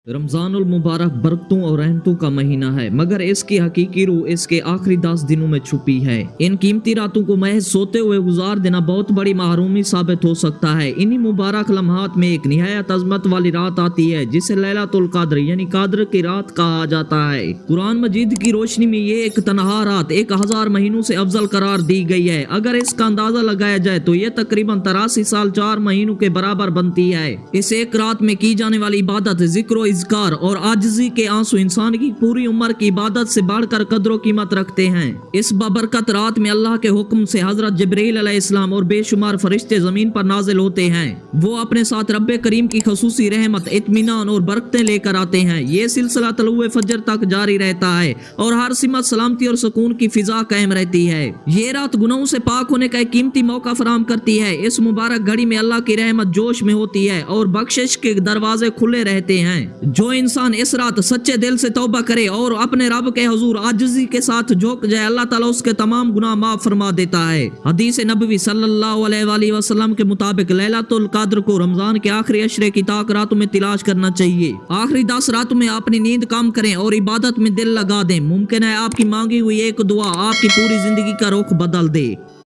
रमज़ान उल मुबारक बरकतों और रहमतों का महीना है, मगर इसकी हकीकी रूह इसके आखिरी 10 दिनों में छुपी है। इन कीमती रातों को महज सोते हुए गुजार देना बहुत बड़ी महरूमी साबित हो सकता है। इन्हीं मुबारक लम्हात में एक निहायत अजमत वाली रात आती है जिसे लैलतुल क़द्र यानी कादर की रात कहा जाता है। कुरान मजीद की रोशनी में ये एक तनहा रात 1000 महीनों से अफजल करार दी गई है। अगर इसका अंदाजा लगाया जाए तो ये तकरीबन 83 साल 4 महीनों के बराबर बनती है। इस एक रात में की जाने वाली इबादत, जिक्र इज़कार और आजिज़ी के आंसू इंसान की पूरी उम्र की इबादत से बढ़कर कदर कीमत रखते हैं। इस बबरकत रात में अल्लाह के हुक्म से हजरत जिब्रील अलैहिस्सलाम और बेशुमार फरिश्ते जमीन पर नाजिल होते हैं। वो अपने साथ रब्बे करीम की खसूसी रहमत, इत्मीनान और बरकतें लेकर आते हैं। ये सिलसिला तलुए फजर तक जारी रहता है और हर सिमत सलामती और सुकून की फिजा कायम रहती है। ये रात गुनाहों से पाक होने का एक कीमती मौका फराहम करती है। इस मुबारक घड़ी में अल्लाह की रहमत जोश में होती है और बख्शिश के दरवाजे खुले रहते हैं। जो इंसान इस रात सच्चे दिल से तौबा करे और अपने रब के हुजूर आजिज़ी के साथ झुक जाए, अल्लाह ताला उसके तमाम गुनाह माफ फरमा देता है। हदीस नबवी सल्लल्लाहु अलैहि वसल्लम के मुताबिक लैलतुल क़द्र को रमजान के आखिरी अशरे की ताक रातों में तलाश करना चाहिए। आखिरी 10 रातों में अपनी नींद कम करें और इबादत में दिल लगा दें। मुमकिन है आपकी मांगी हुई एक दुआ आपकी पूरी जिंदगी का रुख बदल दे।